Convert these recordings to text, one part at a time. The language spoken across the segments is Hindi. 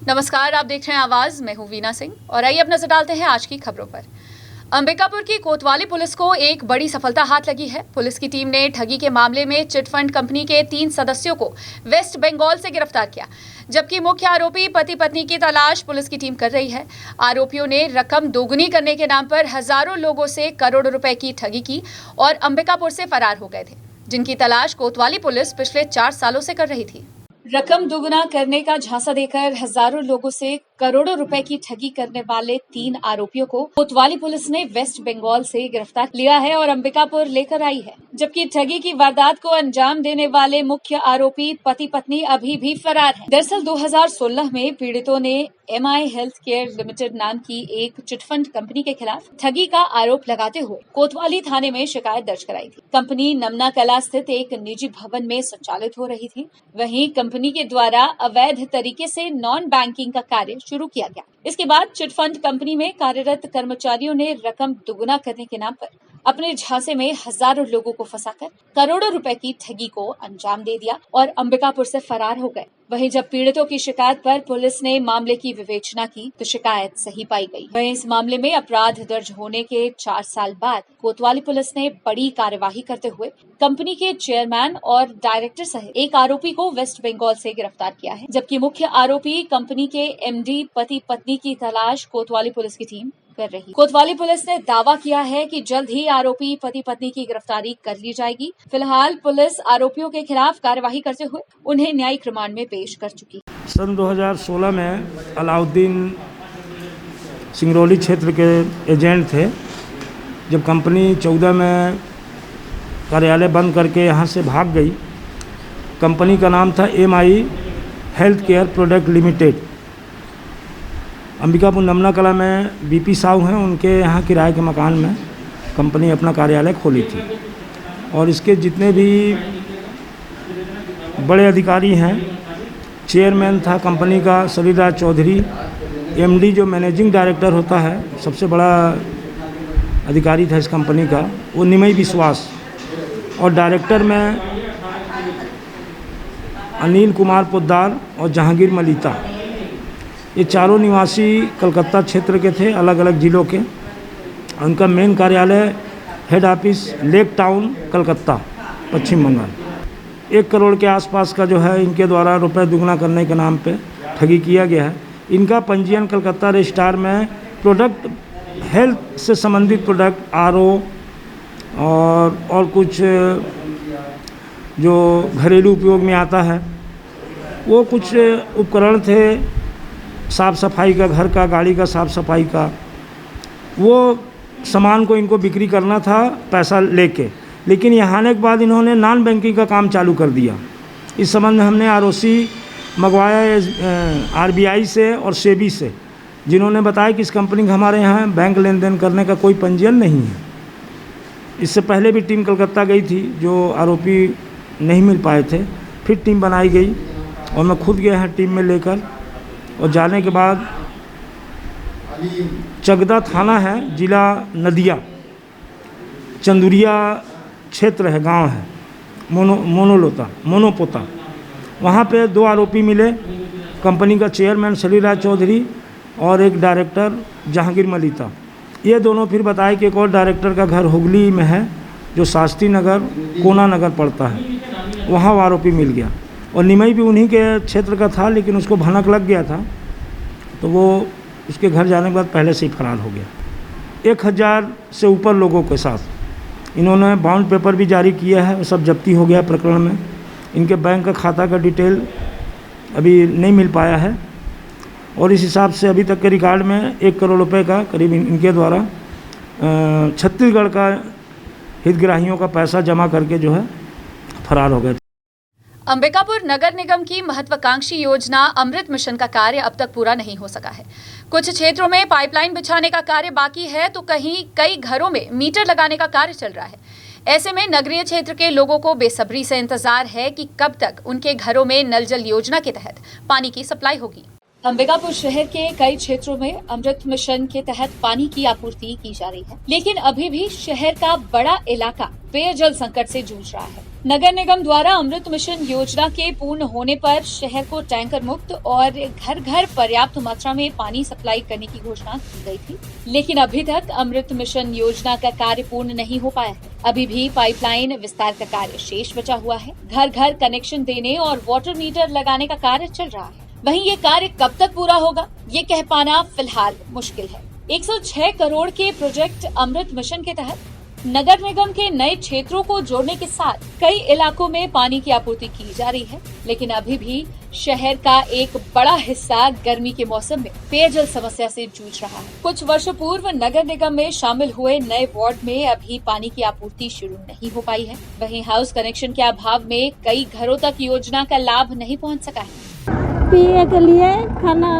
नमस्कार, आप देख रहे हैं आवाज। मैं हूं वीना सिंह और आइए अब नजर डालते हैं आज की खबरों पर। अंबिकापुर की कोतवाली पुलिस को एक बड़ी सफलता हाथ लगी है। पुलिस की टीम ने ठगी के मामले में चिटफंड कंपनी के 3 सदस्यों को वेस्ट बंगाल से गिरफ्तार किया, जबकि मुख्य आरोपी पति पत्नी की तलाश पुलिस की टीम कर रही है। आरोपियों ने रकम दोगुनी करने के नाम पर हजारों लोगों से करोड़ों रुपए की ठगी की और अंबिकापुर से फरार हो गए थे, जिनकी तलाश कोतवाली पुलिस पिछले 4 सालों से कर रही थी। रकम दोगुना करने का झांसा देकर हजारों लोगों से करोड़ों रुपए की ठगी करने वाले 3 आरोपियों को कोतवाली पुलिस ने वेस्ट बंगाल से गिरफ्तार लिया है और अंबिकापुर लेकर आई है, जबकि ठगी की वारदात को अंजाम देने वाले मुख्य आरोपी पति पत्नी अभी भी फरार हैं। दरअसल 2016 में पीड़ितों ने MI हेल्थ केयर लिमिटेड नाम की एक चिटफंड कंपनी के खिलाफ ठगी का आरोप लगाते हुए कोतवाली थाने में शिकायत दर्ज कराई थी। कंपनी नमना कला स्थित एक निजी भवन में संचालित हो रही थी। वहीं कंपनी के द्वारा अवैध तरीके से नॉन बैंकिंग का कार्य शुरू किया गया। इसके बाद चिटफंड कंपनी में कार्यरत कर्मचारियों ने रकम दुगुना करने के नाम पर अपने झांसे में हजारों लोगों को फंसाकर करोड़ों रुपए की ठगी को अंजाम दे दिया और अंबिकापुर से फरार हो गए। वहीं जब पीड़ितों की शिकायत पर पुलिस ने मामले की विवेचना की तो शिकायत सही पाई गई। वहीं इस मामले में अपराध दर्ज होने के 4 साल बाद कोतवाली पुलिस ने बड़ी कार्यवाही करते हुए कंपनी के चेयरमैन और डायरेक्टर सहित एक आरोपी को वेस्ट बंगाल से गिरफ्तार किया है, जबकि मुख्य आरोपी कंपनी के MD पति पत्नी की तलाश कोतवाली पुलिस की टीम कर रही। कोतवाली पुलिस ने दावा किया है कि जल्द ही आरोपी पति पत्नी की गिरफ्तारी कर ली जाएगी। फिलहाल पुलिस आरोपियों के खिलाफ कार्यवाही करते हुए उन्हें न्यायिक रिमांड में पेश कर चुकी। सन 2016 में अलाउद्दीन सिंगरौली क्षेत्र के एजेंट थे। जब कंपनी 14 में कार्यालय बंद करके यहाँ से भाग गई। कंपनी का नाम था MI health care product limited. Ambikapur Namna Kala में BP साहू हैं, उनके यहाँ किराए के मकान में कंपनी अपना कार्यालय खोली थी। और इसके जितने भी बड़े अधिकारी हैं, चेयरमैन था कंपनी का शरीराज चौधरी, MD जो मैनेजिंग डायरेक्टर होता है, सबसे बड़ा अधिकारी था इस कंपनी का, वो निमई विश्वास, और डायरेक्टर में अनिल कुमार पोद्दार और जहांगीर मलिता। ये चारों निवासी कलकत्ता क्षेत्र के थे, अलग अलग जिलों के। उनका मेन कार्यालय head office lake town Calcutta Paschim Bengal. 1 crore के आसपास का जो है इनके द्वारा रुपए दुगना करने के नाम पे ठगी किया गया है। इनका पंजीयन कलकत्ता रजिस्ट्रार में प्रोडक्ट हेल्थ से संबंधित प्रोडक्ट RO और कुछ जो घरेलू उपयोग में आता है, वो कुछ उपकरण थे साफ़ सफाई का, घर का, गाड़ी का साफ़ सफाई का, वो सामान को इनको बिक्री करना था पैसा लेके। लेकिन यहाँ आने के बाद इन्होंने नॉन बैंकिंग का काम चालू कर दिया। इस संबंध में हमने ROC मंगवाया RBI से और SEBI से, जिन्होंने बताया कि इस कंपनी का हमारे यहाँ बैंक लेन देन करने का कोई पंजीयन नहीं है। इससे पहले भी टीम कलकत्ता गई थी, जो आरोपी नहीं मिल पाए थे। फिर टीम बनाई गई और मैं खुद गया है टीम में लेकर। और जाने के बाद चगदा थाना है, जिला नदिया, चंदुरिया क्षेत्र है, गांव है, मोनोपोता। वहाँ पे 2 आरोपी मिले, कंपनी का चेयरमैन शरीराज चौधरी और एक डायरेक्टर जहांगीर मलिता। ये दोनों फिर बताए कि एक और डायरेक्टर का घर हुगली में है, जो शास्त्री नगर कोना नगर पड़ता है, वहाँ वो आरोपी मिल गया। और निमई भी उन्हीं के क्षेत्र का था, लेकिन उसको भनक लग गया था, तो वो उसके घर जाने के बाद पहले से ही फरार हो गया। 1000 से ऊपर लोगों के साथ इन्होंने बाउंड पेपर भी जारी किया है, सब जब्ती हो गया प्रकरण में। इनके बैंक का खाता का डिटेल अभी नहीं मिल पाया है और इस हिसाब से अभी तक के रिकॉर्ड में 1 करोड़ रुपए का करीब इनके द्वारा छत्तीसगढ़ का हितग्राहियों का पैसा जमा करके जो है फरार हो गए। अंबिकापुर नगर निगम की महत्वाकांक्षी योजना अमृत मिशन का कार्य अब तक पूरा नहीं हो सका है। कुछ क्षेत्रों में पाइपलाइन बिछाने का कार्य बाकी है, तो कई घरों में मीटर लगाने का कार्य चल रहा है। ऐसे में नगरीय क्षेत्र के लोगों को बेसब्री से इंतजार है कि कब तक उनके घरों में नल जल योजना के तहत पानी की सप्लाई होगी। अंबिकापुर शहर के कई क्षेत्रों में अमृत मिशन के तहत पानी की आपूर्ति की जा रही है, लेकिन अभी भी शहर का बड़ा इलाका पेयजल संकट से जूझ रहा है। नगर निगम द्वारा अमृत मिशन योजना के पूर्ण होने पर शहर को टैंकर मुक्त और घर घर पर्याप्त मात्रा में पानी सप्लाई करने की घोषणा की गई थी, लेकिन अभी तक अमृत मिशन योजना का कार्य पूर्ण नहीं हो पाया है। अभी भी पाइपलाइन विस्तार का कार्य शेष बचा हुआ है। घर घर कनेक्शन देने और वाटर मीटर लगाने का कार्य चल रहा है। वहीं ये कार्य कब तक पूरा होगा, ये कह पाना फिलहाल मुश्किल है। 106 करोड़ के प्रोजेक्ट अमृत मिशन के तहत नगर निगम के नए क्षेत्रों को जोड़ने के साथ कई इलाकों में पानी की आपूर्ति की जा रही है, लेकिन अभी भी शहर का एक बड़ा हिस्सा गर्मी के मौसम में पेयजल समस्या से जूझ रहा है। कुछ वर्षों पूर्व नगर निगम में शामिल हुए नए वार्ड में अभी पानी की आपूर्ति शुरू नहीं हो पाई है। वहीं हाउस कनेक्शन के अभाव में कई घरों तक योजना का लाभ नहीं पहुँच सका है। पिए के लिए, खाना,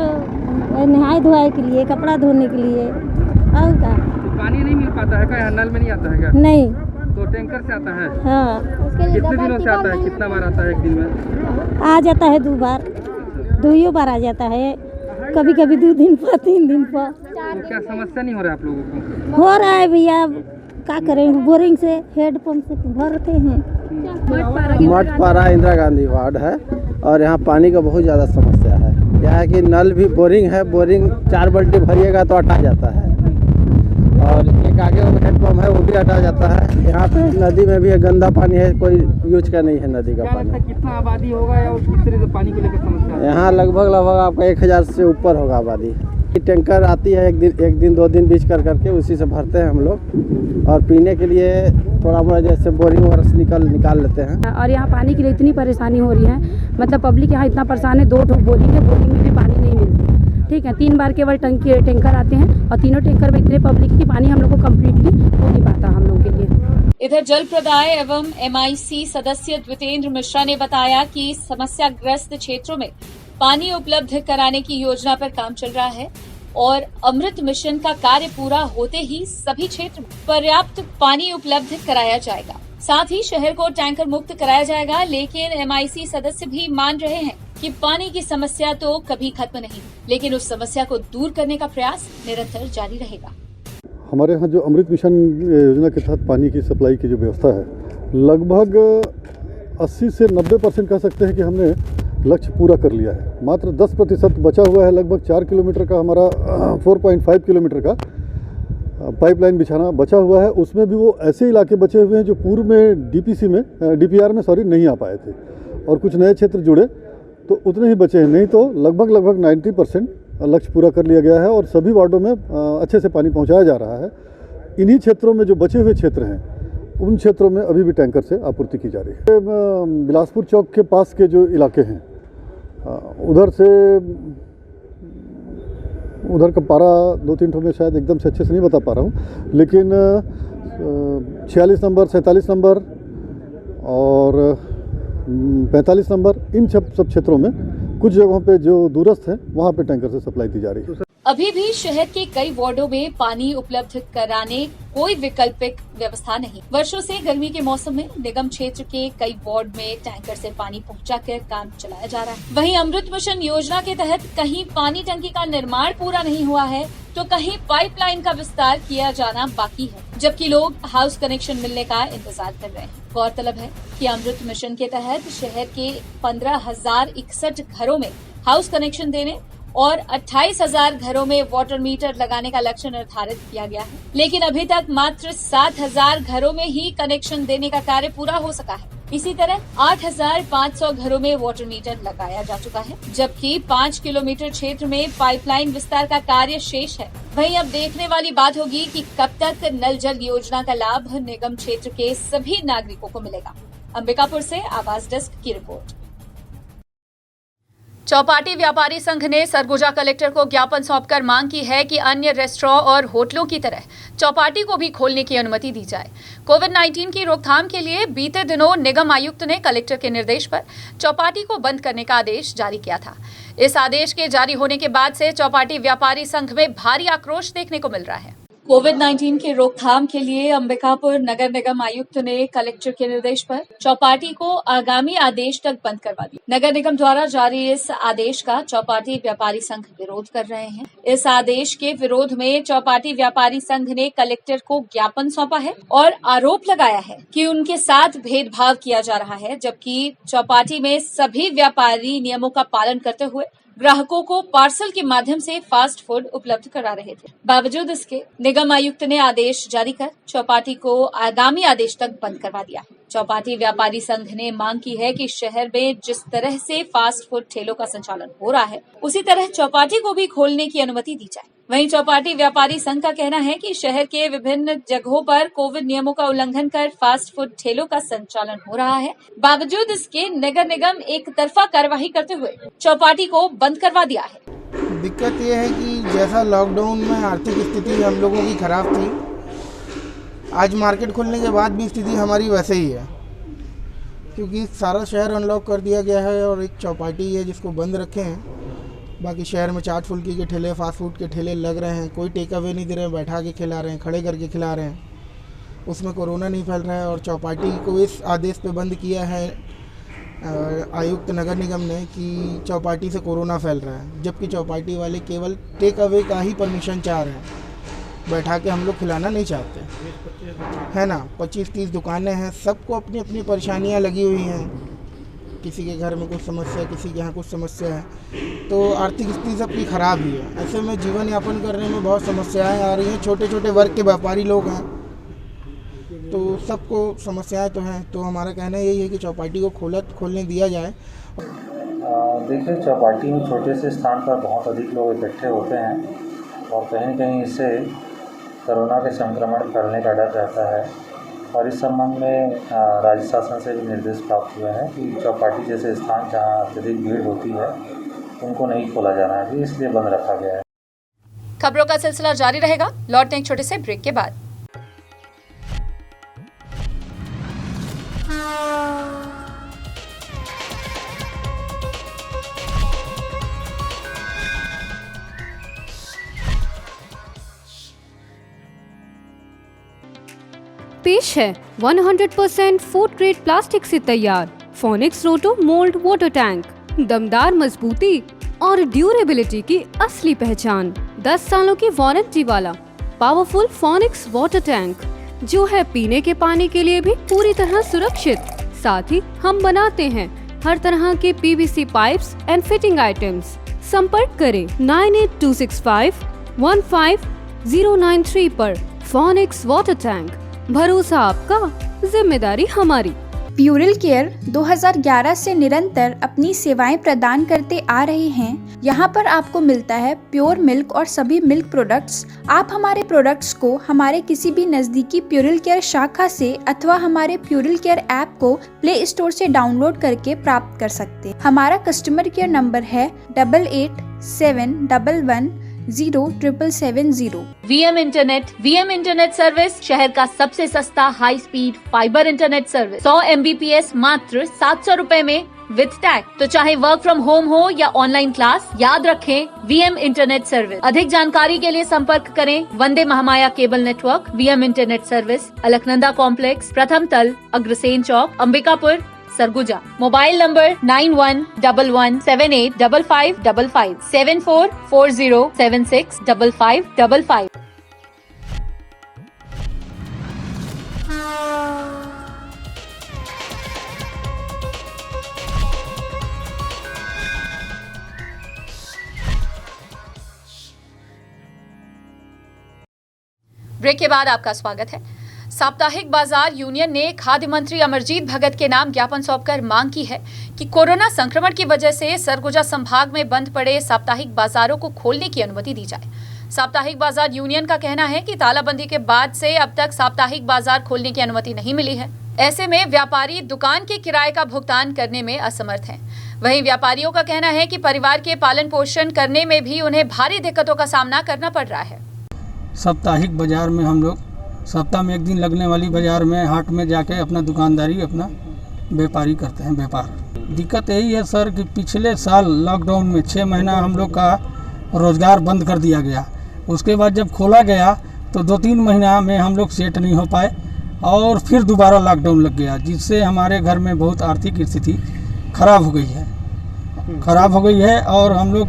नहाए धोए के लिए, कपड़ा धोने के लिए, और क्या? तो पानी नहीं मिल पाता है क्या? नल में नहीं आता है क्या? नहीं। तो टैंकर से आता है? हाँ। कितने दिनों से आता है? कितना बार आता है एक दिन में? आ जाता है 2 बार, 2 बार आ जाता है, कभी कभी 2 दिन पर, 3 दिन पर। तो क्या समस्या नहीं हो रहा है आप लोगों को? हो रहा है भैया, क्या करें, बोरिंग से हेड पंप से भरते हैं। मठपारा इंदिरा गांधी वार्ड है और यहाँ पानी का बहुत ज़्यादा समस्या है। क्या है कि नल भी बोरिंग है, बोरिंग 4 बाल्टी भरिएगा तो हटा जाता है, और एक आगे हेड पंप है वो भी हटा जाता है। यहाँ पे नदी में भी गंदा पानी है, कोई यूज का नहीं है नदी का पानी। कितना आबादी होगा या किस तरह से पानी को लेकर समस्या है? यहाँ लगभग आपका 1000 से ऊपर होगा आबादी। टैंकर आती है एक दिन 2 दिन बीच करके उसी से भरते हैं हम लोग, और पीने के लिए थोड़ा मोड़ा जैसे बोरिंग वगैरह से निकाल लेते हैं। और यहाँ पानी के लिए इतनी परेशानी हो रही है, मतलब पब्लिक यहाँ इतना परेशान है। 2 बोरिंग है, बोरिंग में भी पानी नहीं मिलती, ठीक है। 3 बार केवल टैंकर आते हैं और तीनों टैंकर में इतने पब्लिक की पानी हम लोग को कम्प्लीटली हो नहीं पाता हम लोग के लिए। इधर जल प्रदाय एवं MIC सदस्य द्वितेंद्र मिश्रा ने बताया कि समस्याग्रस्त क्षेत्रों में पानी उपलब्ध कराने की योजना पर काम चल रहा है और अमृत मिशन का कार्य पूरा होते ही सभी क्षेत्र में पर्याप्त पानी उपलब्ध कराया जाएगा। साथ ही शहर को टैंकर मुक्त कराया जाएगा, लेकिन MIC सदस्य भी मान रहे हैं कि पानी की समस्या तो कभी खत्म नहीं, लेकिन उस समस्या को दूर करने का प्रयास निरंतर जारी रहेगा। हमारे यहाँ जो अमृत मिशन योजना के तहत पानी की सप्लाई की जो व्यवस्था है, लगभग 80 से 90% कह सकते हैं कि हमने लक्ष्य पूरा कर लिया है। मात्र 10% बचा हुआ है। लगभग 4 किलोमीटर का हमारा 4.5 किलोमीटर का पाइपलाइन बिछाना बचा हुआ है। उसमें भी वो ऐसे इलाके बचे हुए हैं जो पूर्व में DPR में नहीं आ पाए थे, और कुछ नए क्षेत्र जुड़े तो उतने ही बचे हैं। नहीं तो लगभग 90% लक्ष्य पूरा कर लिया गया है और सभी वार्डों में अच्छे से पानी पहुंचाया जा रहा है। इन्हीं क्षेत्रों में जो बचे हुए क्षेत्र हैं, उन क्षेत्रों में अभी भी टैंकर से आपूर्ति की जा रही है। बिलासपुर चौक के पास के जो इलाके हैं, उधर का पारा 2-3 ठो में शायद एकदम से अच्छे से नहीं बता पा रहा हूँ, लेकिन 46 नंबर, 47 नंबर और 45 नंबर, इन सब क्षेत्रों में कुछ जगहों पे जो दूरस्थ हैं वहाँ पे टैंकर से सप्लाई दी जा रही है। अभी भी शहर के कई वार्डों में पानी उपलब्ध कराने कोई वैकल्पिक व्यवस्था नहीं। वर्षों से गर्मी के मौसम में निगम क्षेत्र के कई वार्ड में टैंकर से पानी पहुंचाकर काम चलाया जा रहा है। वहीं अमृत मिशन योजना के तहत कहीं पानी टंकी का निर्माण पूरा नहीं हुआ है तो कहीं पाइपलाइन का विस्तार किया जाना बाकी है, जबकि लोग हाउस कनेक्शन मिलने का इंतजार कर रहे हैं। गौरतलब है कि अमृत मिशन के तहत शहर के 15,061 घरों में हाउस कनेक्शन देने और 28,000 घरों में वाटर मीटर लगाने का लक्ष्य निर्धारित किया गया है, लेकिन अभी तक मात्र 7,000 घरों में ही कनेक्शन देने का कार्य पूरा हो सका है। इसी तरह 8,500 घरों में वाटर मीटर लगाया जा चुका है, जबकि 5 किलोमीटर क्षेत्र में पाइपलाइन विस्तार का कार्य शेष है। वहीं अब देखने वाली बात होगी कि कब तक नल जल योजना का लाभ निगम क्षेत्र के सभी नागरिकों को मिलेगा। अंबिकापुर से आवाज डेस्क की रिपोर्ट। चौपाटी व्यापारी संघ ने सरगुजा कलेक्टर को ज्ञापन सौंपकर मांग की है कि अन्य रेस्टोरेंट और होटलों की तरह चौपाटी को भी खोलने की अनुमति दी जाए। कोविड-19 की रोकथाम के लिए बीते दिनों निगम आयुक्त ने कलेक्टर के निर्देश पर चौपाटी को बंद करने का आदेश जारी किया था। इस आदेश के जारी होने के बाद से चौपाटी व्यापारी संघ में भारी आक्रोश देखने को मिल रहा है। कोविड-19 की रोकथाम के लिए अंबिकापुर नगर निगम आयुक्त ने कलेक्टर के निर्देश पर चौपाटी को आगामी आदेश तक बंद करवा दिया। नगर निगम द्वारा जारी इस आदेश का चौपाटी व्यापारी संघ विरोध कर रहे हैं। इस आदेश के विरोध में चौपाटी व्यापारी संघ ने कलेक्टर को ज्ञापन सौंपा है और आरोप लगाया है कि उनके साथ भेदभाव किया जा रहा है, जबकि चौपाटी में सभी व्यापारी नियमों का पालन करते हुए ग्राहकों को पार्सल के माध्यम से फास्ट फूड उपलब्ध करा रहे थे। बावजूद इसके निगम आयुक्त ने आदेश जारी कर चौपाटी को आगामी आदेश तक बंद करवा दिया। चौपाटी व्यापारी संघ ने मांग की है कि शहर में जिस तरह से फास्ट फूड ठेलों का संचालन हो रहा है, उसी तरह चौपाटी को भी खोलने की अनुमति दी जाए। वहीं चौपाटी व्यापारी संघ का कहना है कि शहर के विभिन्न जगहों पर कोविड नियमों का उल्लंघन कर फास्ट फूड ठेलों का संचालन हो रहा है। बावजूद इसके नगर निगम एक तरफा कार्यवाही करते हुए चौपाटी को बंद करवा दिया है। दिक्कत यह है कि जैसा लॉकडाउन में आर्थिक स्थिति हम लोगों की खराब थी, आज मार्केट खुलने के बाद भी स्थिति हमारी वैसे ही है, क्योंकि सारा शहर अनलॉक कर दिया गया है और एक चौपाटी है जिसको बंद रखे हैं। बाकी शहर में चाट फुल्की के ठेले, फास्ट फूड के ठेले लग रहे हैं, कोई टेक अवे नहीं दे रहे हैं, बैठा के खिला रहे हैं, खड़े करके खिला रहे हैं, उसमें कोरोना नहीं फैल रहा है। और चौपाटी को इस आदेश पे बंद किया है आयुक्त नगर निगम ने कि चौपाटी से कोरोना फैल रहा है, जबकि चौपाटी वाले केवल टेक अवे का ही परमिशन चाह रहे हैं, बैठा के हम लोग खिलाना नहीं चाहते, है ना। 25-30 दुकानें हैं, सबको अपनी अपनी परेशानियाँ लगी हुई हैं, किसी के घर में कुछ समस्या, किसी के यहाँ कुछ समस्या है, तो आर्थिक स्थिति सबकी खराब ही है। ऐसे में जीवन यापन करने में बहुत समस्याएं आ रही हैं। छोटे छोटे वर्ग के व्यापारी लोग हैं, तो सबको समस्याएं तो हैं। तो हमारा कहना यही है कि चौपाटी को खोलने दिया जाए। देखिए, चौपाटी में छोटे से स्थान पर बहुत अधिक लोग इकट्ठे होते हैं और कहीं न कहीं इससे कोरोना के संक्रमण फैलने का डर रहता है। और इस संबंध में राज्य शासन से भी निर्देश प्राप्त हुए हैं कि चौपाटी जैसे स्थान जहां अत्यधिक भीड़ होती है उनको नहीं खोला जाना है, इसलिए बंद रखा गया है। खबरों का सिलसिला जारी रहेगा, लौटते हैं एक छोटे से ब्रेक के बाद। पेश है 100% फूड ग्रेड प्लास्टिक से तैयार फोनिक्स रोटो मोल्ड वाटर टैंक। दमदार मजबूती और ड्यूरेबिलिटी की असली पहचान, 10 सालों की वारंटी वाला पावरफुल फोनिक्स वाटर टैंक, जो है पीने के पानी के लिए भी पूरी तरह सुरक्षित। साथ ही हम बनाते हैं हर तरह के PVC pipes and fitting items. संपर्क करें 9826515093 पर। फोनिक्स वाटर टैंक, भरोसा आपका, जिम्मेदारी हमारी। प्यूरल केयर 2011 से निरंतर अपनी सेवाएं प्रदान करते आ रहे हैं। यहाँ पर आपको मिलता है प्योर मिल्क और सभी मिल्क प्रोडक्ट्स। आप हमारे प्रोडक्ट्स को हमारे किसी भी नजदीकी प्यूरल केयर शाखा से अथवा हमारे प्यूरल केयर ऐप को प्ले स्टोर से डाउनलोड करके प्राप्त कर सकते हैं। हमारा कस्टमर केयर नंबर है 8871110770। VM इंटरनेट सर्विस, शहर का सबसे सस्ता high speed fibre internet service. 100 MBPS मात्र 700 रुपए में विद टैग। तो चाहे वर्क फ्रॉम होम हो या ऑनलाइन क्लास, याद रखें VM इंटरनेट सर्विस। अधिक जानकारी के लिए संपर्क करें Vande Mahamaya cable network. VM internet service, Alaknanda complex, प्रथम तल, Agrasen Chowk, Ambikapur, Surguja. Mobile number 9111785555 7440765555। Break के बाद आपका स्वागत है। साप्ताहिक बाजार यूनियन ने खाद्य मंत्री अमरजीत भगत के नाम ज्ञापन सौंपकर मांग की है कि कोरोना संक्रमण की वजह से सरगुजा संभाग में बंद पड़े साप्ताहिक बाजारों को खोलने की अनुमति दी जाए। साप्ताहिक बाजार यूनियन का कहना है कि तालाबंदी के बाद से अब तक साप्ताहिक बाजार खोलने की अनुमति नहीं मिली है। ऐसे में व्यापारी दुकान के किराए का भुगतान करने में असमर्थ हैं। वहीं व्यापारियों का कहना है कि परिवार के पालन पोषण करने में भी उन्हें भारी दिक्कतों का सामना करना पड़ रहा है। साप्ताहिक बाजार में हम लोग सप्ताह में एक दिन लगने वाली बाजार में हाट में जाके अपना दुकानदारी, अपना व्यापारी करते हैं व्यापार। दिक्कत यही है सर कि पिछले साल लॉकडाउन में 6 महीना हम लोग का रोज़गार बंद कर दिया गया। उसके बाद जब खोला गया तो 2-3 महीना में हम लोग सेट नहीं हो पाए और फिर दोबारा लॉकडाउन लग गया, जिससे हमारे घर में बहुत आर्थिक स्थिति खराब हो गई है और हम लोग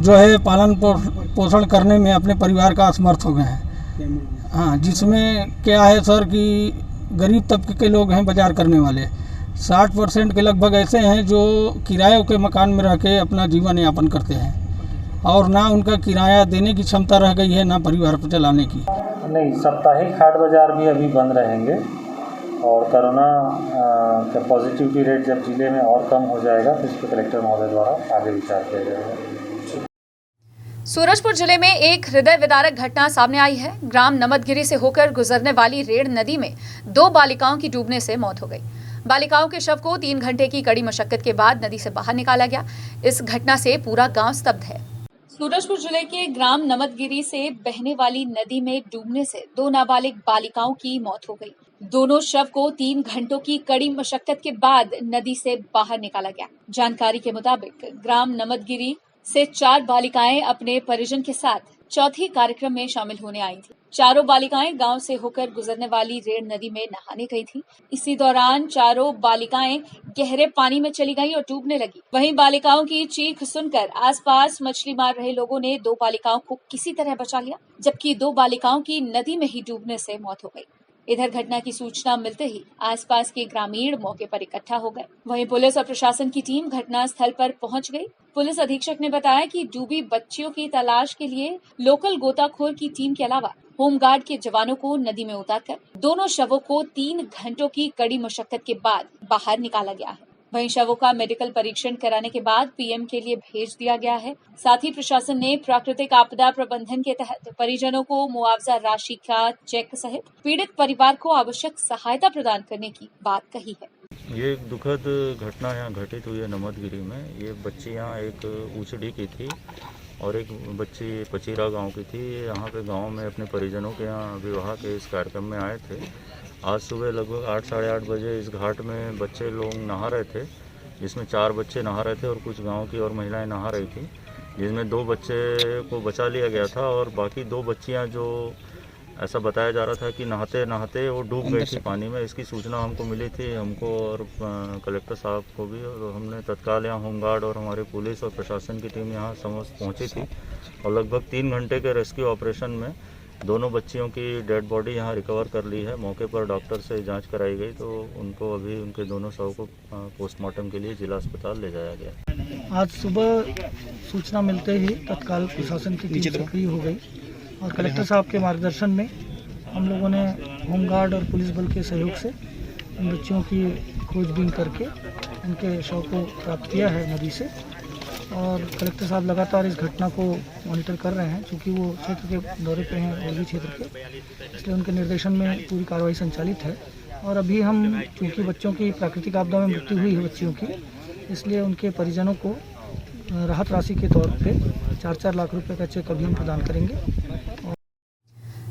जो है पालन पोषण करने में अपने परिवार का असमर्थ हो गए हैं। हाँ, जिसमें क्या है सर कि गरीब तबके के लोग हैं बाजार करने वाले, 60% के लगभग ऐसे हैं जो किराए के मकान में रह के अपना जीवन यापन करते हैं और ना उनका किराया देने की क्षमता रह गई है, ना परिवार को चलाने की। नहीं, साप्ताहिक हाट बाज़ार भी अभी बंद रहेंगे और कोरोना का पॉजिटिविटी रेट जब जिले में और कम हो जाएगा तो इस पर कलेक्टर महोदय द्वारा आगे विचार किया जाएगा। सूरजपुर जिले में एक हृदय विदारक घटना सामने आई है। ग्राम नमदगिरी से होकर गुजरने वाली रेड़ नदी में 2 बालिकाओं की डूबने से मौत हो गई। बालिकाओं के शव को 3 घंटे की कड़ी मशक्कत के बाद नदी से बाहर निकाला गया। इस घटना से पूरा गांव स्तब्ध है। सूरजपुर जिले के ग्राम नमदगिरी से बहने वाली नदी में डूबने से 2 नाबालिग बालिकाओं की मौत हो गई। दोनों शव को 3 घंटों की कड़ी मशक्कत के बाद नदी से बाहर निकाला गया। जानकारी के मुताबिक ग्राम नमदगिरी से 4 बालिकाएं अपने परिजन के साथ चौथी कार्यक्रम में शामिल होने आई थी। चारों बालिकाएं गांव से होकर गुजरने वाली रेड़ नदी में नहाने गई थी। इसी दौरान चारों बालिकाएं गहरे पानी में चली गईं और डूबने लगी। वहीं बालिकाओं की चीख सुनकर आसपास मछली मार रहे लोगों ने 2 बालिकाओं को किसी तरह बचा लिया, जबकि 2 बालिकाओं की नदी में ही डूबने से मौत हो गई। इधर घटना की सूचना मिलते ही आसपास के ग्रामीण मौके पर इकट्ठा हो गए। वहीं पुलिस और प्रशासन की टीम घटना स्थल पर पहुंच गई। पुलिस अधीक्षक ने बताया कि डूबी बच्चियों की तलाश के लिए लोकल गोताखोर की टीम के अलावा होमगार्ड के जवानों को नदी में उतारकर दोनों शवों को 3 घंटों की कड़ी मशक्कत के बाद बाहर निकाला गया है। वहीं शवों का मेडिकल परीक्षण कराने के बाद पीएम के लिए भेज दिया गया है। साथ ही प्रशासन ने प्राकृतिक आपदा प्रबंधन के तहत परिजनों को मुआवजा राशि का चेक सहित पीड़ित परिवार को आवश्यक सहायता प्रदान करने की बात कही है। ये एक दुखद घटना यहाँ घटित हुई है नमदगिरी में। ये बच्ची यहाँ एक ऊचड़ी की थी और एक बच्ची पचीरा गांव की थी। यहाँ पे गांव में अपने परिजनों के यहाँ विवाह के इस कार्यक्रम में आए थे। आज सुबह लगभग 8 साढ़े 8 बजे इस घाट में बच्चे लोग नहा रहे थे, जिसमें 4 बच्चे नहा रहे थे और कुछ गांव की और महिलाएं नहा रही थी, जिसमें 2 बच्चे को बचा लिया गया था और बाकी 2 बच्चियां जो ऐसा बताया जा रहा था कि नहाते नहाते वो डूब गई थी पानी में। इसकी सूचना हमको मिली थी, हमको और कलेक्टर साहब को भी, और हमने तत्काल यहाँ होमगार्ड और हमारे पुलिस और प्रशासन की टीम यहाँ पहुँची थी और लगभग 3 घंटे के रेस्क्यू ऑपरेशन में दोनों बच्चियों की डेड बॉडी यहाँ रिकवर कर ली है। मौके पर डॉक्टर से जांच कराई गई तो उनको अभी उनके दोनों शव को पोस्टमार्टम के लिए जिला अस्पताल ले जाया गया। आज सुबह सूचना मिलते ही तत्काल प्रशासन की टीम सक्रिय हो गई और कलेक्टर साहब के मार्गदर्शन में हम लोगों ने होमगार्ड और पुलिस बल के सहयोग से इन बच्चियों की खोजबीन करके उनके शव को प्राप्त किया है नदी से। और कलेक्टर साहब लगातार इस घटना को मॉनिटर कर रहे हैं, क्योंकि वो क्षेत्र के दौरे पे हैं, रेलवे क्षेत्र के, इसलिए उनके निर्देशन में पूरी कार्रवाई संचालित है। और अभी हम, चूँकि बच्चों की प्राकृतिक आपदा में मृत्यु हुई है बच्चियों की, इसलिए उनके परिजनों को राहत राशि के तौर पे 4-4 लाख रुपए का चेक अभी हम प्रदान करेंगे।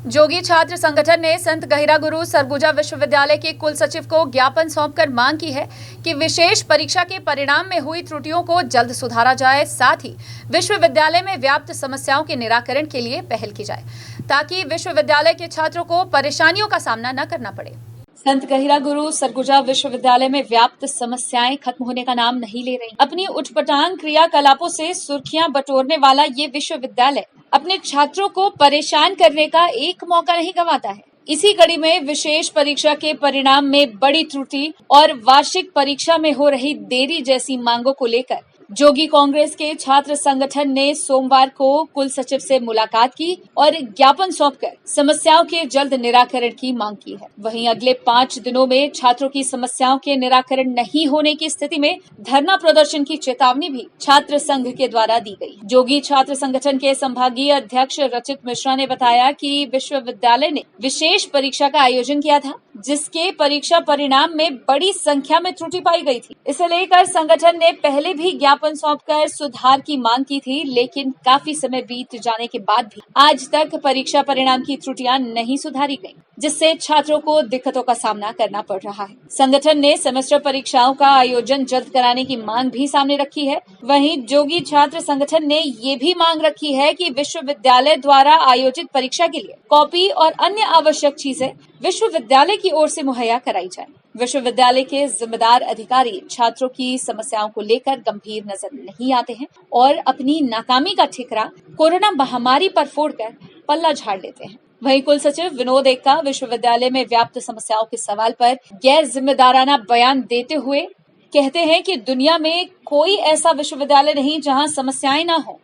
जोगी छात्र संगठन ने संत गहिरा गुरु सरगुजा विश्वविद्यालय के कुल सचिव को ज्ञापन सौंपकर मांग की है कि विशेष परीक्षा के परिणाम में हुई त्रुटियों को जल्द सुधारा जाए, साथ ही विश्वविद्यालय में व्याप्त समस्याओं के निराकरण के लिए पहल की जाए, ताकि विश्वविद्यालय के छात्रों को परेशानियों का सामना न करना पड़े। संत गहिरा गुरु सरगुजा विश्वविद्यालय में व्याप्त समस्याएं खत्म होने का नाम नहीं ले रही। अपनी उठपटांग क्रियाकलापों से सुर्खियां बटोरने वाला ये विश्वविद्यालय अपने छात्रों को परेशान करने का एक मौका नहीं गंवाता है। इसी कड़ी में विशेष परीक्षा के परिणाम में बड़ी त्रुटि और वार्षिक परीक्षा में हो रही देरी जैसी मांगों को लेकर जोगी कांग्रेस के छात्र संगठन ने सोमवार को कुल सचिव से मुलाकात की और ज्ञापन सौंपकर समस्याओं के जल्द निराकरण की मांग की है। वहीं अगले 5 दिनों में छात्रों की समस्याओं के निराकरण नहीं होने की स्थिति में धरना प्रदर्शन की चेतावनी भी छात्र संघ के द्वारा दी गई। जोगी छात्र संगठन के संभागीय अध्यक्ष रचित मिश्रा ने बताया कि विश्वविद्यालय ने विशेष परीक्षा का आयोजन किया था जिसके परीक्षा परिणाम में बड़ी संख्या में त्रुटि पाई गई थी। इसे लेकर संगठन ने पहले भी ज्ञापन सौंपकर सुधार की मांग की थी, लेकिन काफी समय बीत जाने के बाद भी आज तक परीक्षा परिणाम की त्रुटियां नहीं सुधारी गईं, जिससे छात्रों को दिक्कतों का सामना करना पड़ रहा है। संगठन ने सेमेस्टर परीक्षाओं का आयोजन जल्द कराने की मांग भी सामने रखी है। वहीं जोगी छात्र संगठन ने ये भी मांग रखी है कि विश्वविद्यालय द्वारा आयोजित परीक्षा के लिए कॉपी और अन्य आवश्यक चीजें विश्वविद्यालय की ओर से मुहैया कराई जाए। विश्वविद्यालय के जिम्मेदार अधिकारी छात्रों की समस्याओं को लेकर गंभीर नजर नहीं आते हैं और अपनी नाकामी का ठिकरा कोरोना महामारी पर फोड़कर पल्ला झाड़ लेते हैं। वहीं कुल सचिव विनोद एक्का विश्वविद्यालय में व्याप्त समस्याओं के सवाल पर गैर जिम्मेदाराना बयान देते हुए कहते हैं कि दुनिया में कोई ऐसा विश्वविद्यालय नहीं जहां समस्याएं ना हो।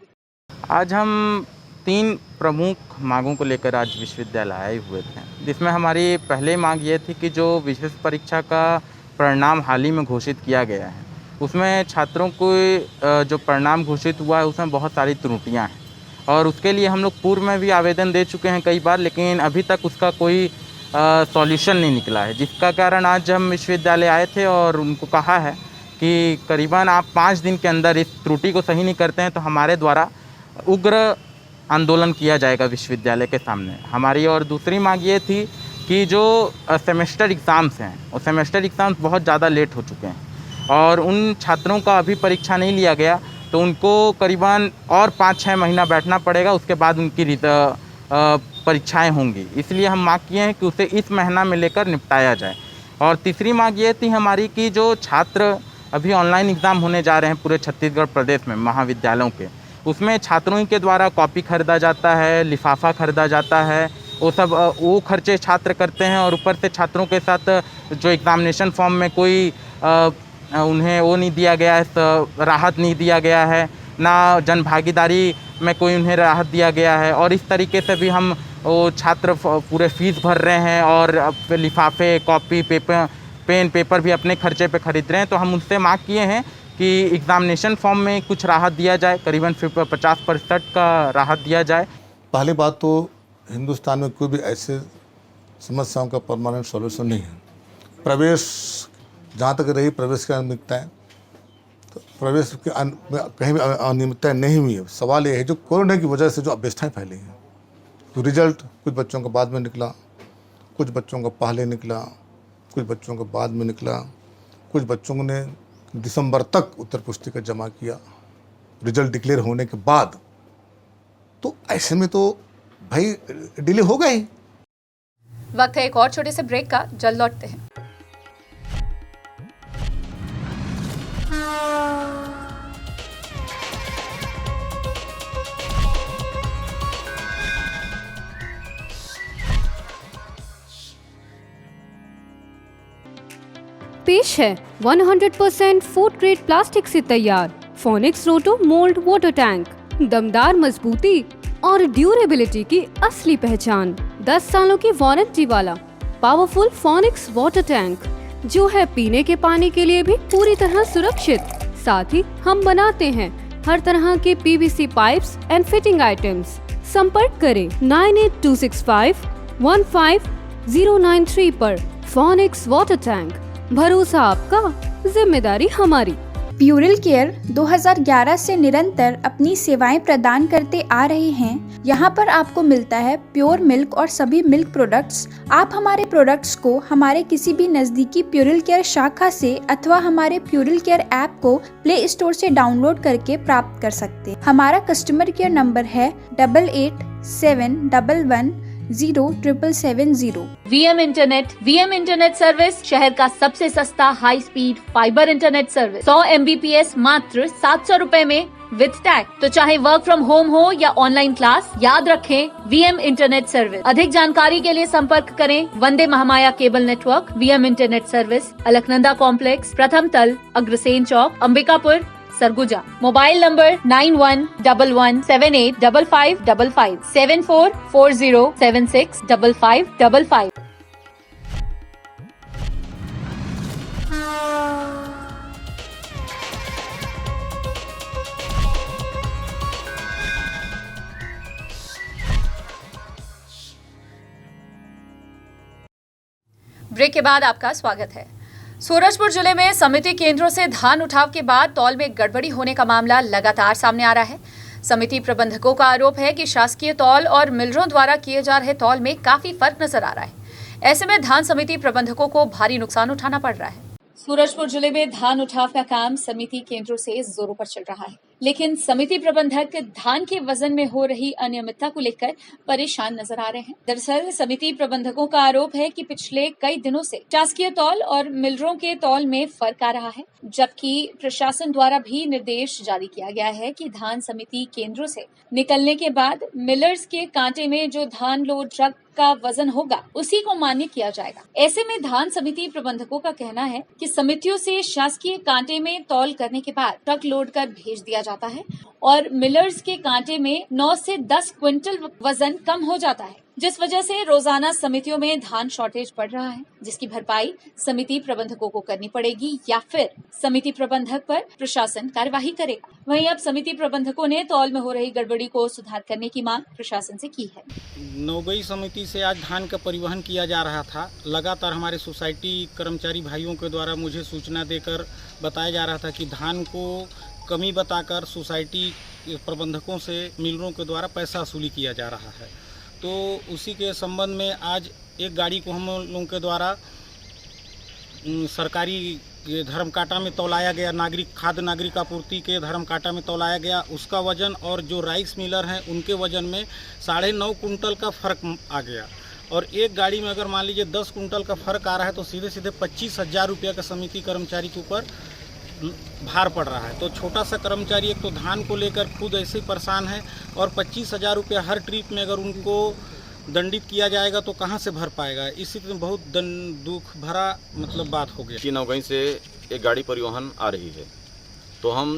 आज हम 3 प्रमुख मांगों को लेकर आज विश्वविद्यालय आए हुए थे, जिसमें हमारी पहली मांग ये थी कि जो विशेष परीक्षा का परिणाम हाल ही में घोषित किया गया है, उसमें छात्रों को जो परिणाम घोषित हुआ है उसमें बहुत सारी त्रुटियां हैं और उसके लिए हम लोग पूर्व में भी आवेदन दे चुके हैं कई बार, लेकिन अभी तक उसका कोई सॉल्यूशन नहीं निकला है, जिसका कारण आज हम विश्वविद्यालय आए थे और उनको कहा है कि करीबन आप 5 दिन के अंदर इस त्रुटि को सही नहीं करते हैं तो हमारे द्वारा उग्र आंदोलन किया जाएगा विश्वविद्यालय के सामने। हमारी और दूसरी मांग ये थी कि जो सेमेस्टर एग्ज़ाम्स हैं वो सेमेस्टर एग्ज़ाम्स बहुत ज़्यादा लेट हो चुके हैं और उन छात्रों का अभी परीक्षा नहीं लिया गया तो उनको करीबन और 5-6 महीना बैठना पड़ेगा, उसके बाद उनकी परीक्षाएं होंगी। इसलिए हम मांग किए हैं कि उसे इस महीना में लेकर निपटाया जाए। और तीसरी मांग ये थी हमारी कि जो छात्र अभी ऑनलाइन एग्ज़ाम होने जा रहे हैं पूरे छत्तीसगढ़ प्रदेश में महाविद्यालयों के, उसमें छात्रों के द्वारा कॉपी खरीदा जाता है, लिफाफा खरीदा जाता है, वो खर्चे छात्र करते हैं और ऊपर से छात्रों के साथ जो एग्ज़ामिनेशन फॉर्म में कोई उन्हें वो नहीं दिया गया है, राहत नहीं दिया गया है, ना जन भागीदारी में कोई उन्हें राहत दिया गया है और इस तरीके से भी हम वो छात्र पूरे फीस भर रहे हैं और लिफाफे, कॉपी, पेन पेपर भी अपने खर्चे पे खरीद रहे हैं। तो हम उनसे मांग किए हैं कि एग्ज़ामिनेशन फॉर्म में कुछ राहत दिया जाए, करीबन 50% का राहत दिया जाए। पहली बात तो हिंदुस्तान में कोई भी ऐसे समस्याओं का परमानेंट सॉल्यूशन नहीं है। प्रवेश जहाँ तक रही प्रवेश की अनियमितताएँ, तो प्रवेश के कहीं भी अनियमितताएँ नहीं हुई है। सवाल ये है जो कोरोना की वजह से जो अव्यवस्थाएँ फैली हैं, तो रिजल्ट कुछ बच्चों का बाद में निकला, कुछ बच्चों का पहले निकला, कुछ बच्चों का बाद में निकला, कुछ बच्चों ने दिसंबर तक उत्तर पुस्तिका जमा किया रिजल्ट डिक्लेयर होने के बाद। तो ऐसे में तो भाई डिले होगा ही। वक्त है एक और छोटे से ब्रेक का, जल्द लौटते हैं। पेश है 100% फूड ग्रेड प्लास्टिक से तैयार फोनिक्स रोटो मोल्ड वाटर टैंक। दमदार मजबूती और ड्यूरेबिलिटी की असली पहचान। 10 सालों की वारंटी वाला पावरफुल फोनिक्स वाटर टैंक, जो है पीने के पानी के लिए भी पूरी तरह सुरक्षित। साथ ही हम बनाते हैं हर तरह के PVC pipes and fitting items. संपर्क करें 98265 15093 पर। फोनिक्स वाटर टैंक, भरोसा आपका, जिम्मेदारी हमारी। प्यूरिल केयर 2011 से निरंतर अपनी सेवाएं प्रदान करते आ रहे हैं। यहाँ पर आपको मिलता है प्योर मिल्क और सभी मिल्क प्रोडक्ट्स। आप हमारे प्रोडक्ट्स को हमारे किसी भी नजदीकी प्यूरिल केयर शाखा से अथवा हमारे प्यूरिल केयर ऐप को प्ले स्टोर से डाउनलोड करके प्राप्त कर सकते हैं। हमारा कस्टमर केयर नंबर है 8871110770। VM इंटरनेट सर्विस शहर का सबसे सस्ता high speed fibre internet service. 100 Mbps मात्र 700 रुपए में विद टैग। तो चाहे वर्क फ्रॉम होम हो या ऑनलाइन क्लास, याद रखें VM इंटरनेट सर्विस। अधिक जानकारी के लिए संपर्क करें Vande Mahamaya cable network. VM internet service, Alaknanda complex, प्रथम तल, Agrasen Chowk, Ambikapur, Surguja. Mobile number 9111785555 7440765555। Break के बाद आपका स्वागत है। सूरजपुर जिले में समिति केंद्रों से धान उठाव के बाद तौल में गड़बड़ी होने का मामला लगातार सामने आ रहा है। समिति प्रबंधकों का आरोप है कि शासकीय तौल और मिलरों द्वारा किए जा रहे तौल में काफी फर्क नजर आ रहा है। ऐसे में धान समिति प्रबंधकों को भारी नुकसान उठाना पड़ रहा है। सूरजपुर जिले में धान उठाव का काम समिति केंद्रों से जोरों पर चल रहा है, लेकिन समिति प्रबंधक धान के वजन में हो रही अनियमितता को लेकर परेशान नजर आ रहे हैं। दरअसल समिति प्रबंधकों का आरोप है कि पिछले कई दिनों से शासकीय तौल और मिलरों के तौल में फर्क आ रहा है, जबकि प्रशासन द्वारा भी निर्देश जारी किया गया है कि धान समिति केंद्रों से निकलने के बाद मिलर्स के कांटे में जो धान लोड ट्रक का वजन होगा उसी को मान्य किया जाएगा। ऐसे में धान समिति प्रबंधकों का कहना है कि समितियों से शासकीय कांटे में तौल करने के बाद ट्रक लोड कर भेज दिया जाता है और मिलर्स के कांटे में 9 से 10 क्विंटल वजन कम हो जाता है, जिस वजह से रोजाना समितियों में धान शॉर्टेज बढ़ रहा है, जिसकी भरपाई समिति प्रबंधकों को करनी पड़ेगी या फिर समिति प्रबंधक पर प्रशासन कार्यवाही करेगा। वहीं अब समिति प्रबंधकों ने तौल में हो रही गड़बड़ी को सुधार करने की मांग प्रशासन से की है। नौगई समिति से आज धान का परिवहन किया जा रहा था। लगातार हमारे सोसाइटी कर्मचारी भाइयों के द्वारा मुझे सूचना देकर बताया जा रहा था कि धान को कमी बताकर सोसाइटी प्रबंधकों से मिलरों के द्वारा पैसा वसूली किया जा रहा है। तो उसी के संबंध में आज एक गाड़ी को हम लोगों के द्वारा सरकारी धर्मकाटा में तौलाया गया, खाद्य नागरिक आपूर्ति के धर्मकाटा में तौलाया गया। उसका वजन और जो राइस मिलर हैं उनके वजन में 9.5 कुंटल का फ़र्क आ गया। और एक गाड़ी में अगर मान लीजिए 10 कुंटल का फ़र्क आ रहा है तो सीधे सीधे 25,000 रुपये का समिति कर्मचारी के ऊपर भार पड़ रहा है। तो छोटा सा कर्मचारी एक तो धान को लेकर खुद ऐसे ही परेशान है और 25,000 रुपये हर ट्रिप में अगर उनको दंडित किया जाएगा तो कहाँ से भर पाएगा। इसी में बहुत दुख भरा बात हो गया। नौगई से एक गाड़ी परिवहन आ रही है तो हम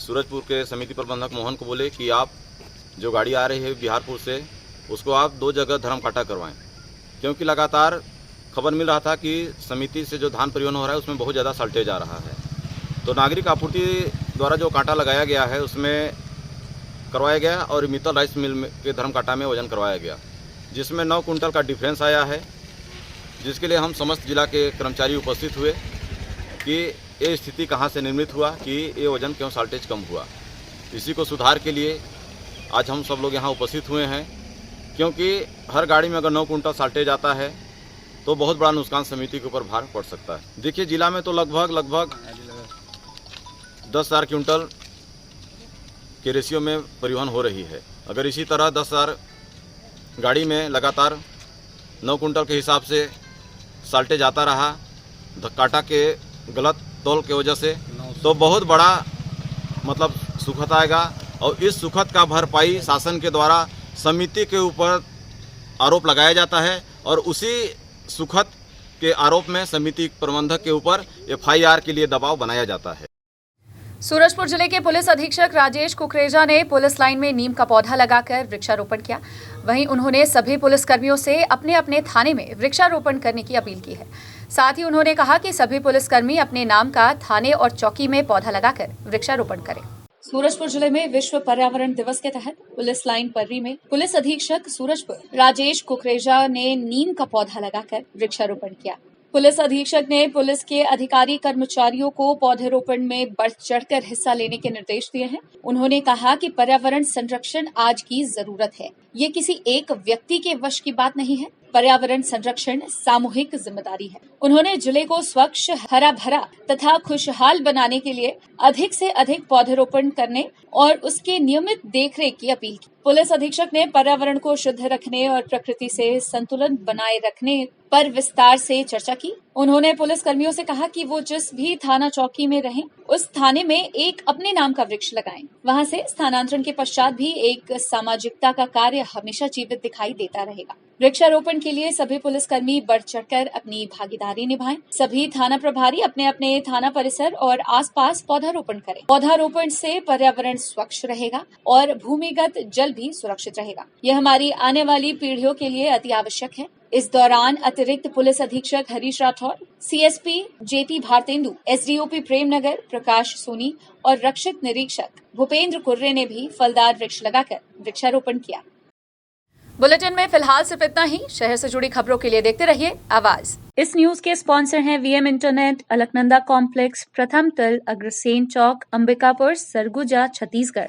सूरजपुर के समिति प्रबंधक मोहन को बोले कि आप जो गाड़ी आ रही है बिहारपुर से उसको आप 2 जगह धर्मकाटा करवाएं, क्योंकि लगातार खबर मिल रहा था कि समिति से जो धान परिवहन हो रहा है उसमें बहुत ज़्यादा साल्टेज आ रहा है। तो नागरिक आपूर्ति द्वारा जो कांटा लगाया गया है उसमें करवाया गया और मित्तल राइस मिल के धर्मकाटा में वजन करवाया गया, जिसमें 9 कुंटल का डिफरेंस आया है, जिसके लिए हम समस्त जिला के कर्मचारी उपस्थित हुए कि ये स्थिति कहाँ से निर्मित हुआ कि ये वजन क्यों साल्टेज कम हुआ। इसी को सुधार के लिए आज हम सब लोग यहाँ उपस्थित हुए हैं, क्योंकि हर गाड़ी में अगर 9 कुंटल साल्टेज आता है तो बहुत बड़ा नुकसान समिति के ऊपर भार पड़ सकता है। देखिए जिला में तो लगभग 10,000 क्विंटल के रेशियो में परिवहन हो रही है। अगर इसी तरह 10,000 गाड़ी में लगातार 9 कुंटल के हिसाब से साल्टेज आता रहा काटा के गलत तौल के वजह से, तो बहुत बड़ा सुखद आएगा। और इस सुखद का भरपाई शासन के द्वारा समिति के ऊपर आरोप लगाया जाता है और उसी सुखद के आरोप में समिति प्रबंधक के ऊपर FIR के लिए दबाव बनाया जाता है। सूरजपुर जिले के पुलिस अधीक्षक राजेश कुकरेजा ने पुलिस लाइन में नीम का पौधा लगाकर वृक्षारोपण किया। वहीं उन्होंने सभी पुलिसकर्मियों से अपने अपने थाने में वृक्षारोपण करने की अपील की है। साथ ही उन्होंने कहा कि सभी पुलिसकर्मी अपने नाम का थाने और चौकी में पौधा लगाकर वृक्षारोपण करें। सूरजपुर जिले में विश्व पर्यावरण दिवस के तहत पुलिस लाइन पर्री में पुलिस अधीक्षक सूरजपुर राजेश कुकरेजा ने नीम का पौधा लगाकर वृक्षारोपण किया। पुलिस अधीक्षक ने पुलिस के अधिकारी कर्मचारियों को पौधरोपण में बढ़ चढ़कर हिस्सा लेने के निर्देश दिए हैं। उन्होंने कहा कि पर्यावरण संरक्षण आज की जरूरत है, ये किसी एक व्यक्ति के वश की बात नहीं है। पर्यावरण संरक्षण सामूहिक जिम्मेदारी है। उन्होंने जिले को स्वच्छ, हरा भरा तथा खुशहाल बनाने के लिए अधिक से अधिक पौधरोपण करने और उसके नियमित देखरेख की अपील की। पुलिस अधीक्षक ने पर्यावरण को शुद्ध रखने और प्रकृति से संतुलन बनाए रखने पर विस्तार से चर्चा की। उन्होंने पुलिस कर्मियों से कहा कि वो जिस भी थाना चौकी में रहें, उस थाने में एक अपने नाम का वृक्ष लगाएं। वहां से स्थानांतरण के पश्चात भी एक सामाजिकता का कार्य हमेशा जीवित दिखाई देता रहेगा। वृक्षारोपण के लिए सभी पुलिसकर्मी बढ़ चढ़कर अपनी भागीदारी निभाएं। सभी थाना प्रभारी अपने अपने थाना परिसर और आसपास पौधारोपण करें। पौधारोपण से पर्यावरण स्वच्छ रहेगा और भूमिगत जल भी सुरक्षित रहेगा। यह हमारी आने वाली पीढ़ियों के लिए अति आवश्यक है। इस दौरान अतिरिक्त पुलिस अधीक्षक Harish Rathore, CSP JT Bharatendu, SDOP Premnagar प्रकाश सोनी और रक्षित निरीक्षक भूपेंद्र कुर्रे ने भी फलदार वृक्ष लगाकर वृक्षारोपण किया। बुलेटिन में फिलहाल सिर्फ इतना ही। शहर से जुड़ी खबरों के लिए देखते रहिए आवाज। इस न्यूज के स्पॉन्सर हैं वीएम इंटरनेट, अलकनंदा कॉम्प्लेक्स, प्रथम तल, अग्रसेन चौक, अंबिकापुर, सरगुजा, छत्तीसगढ़।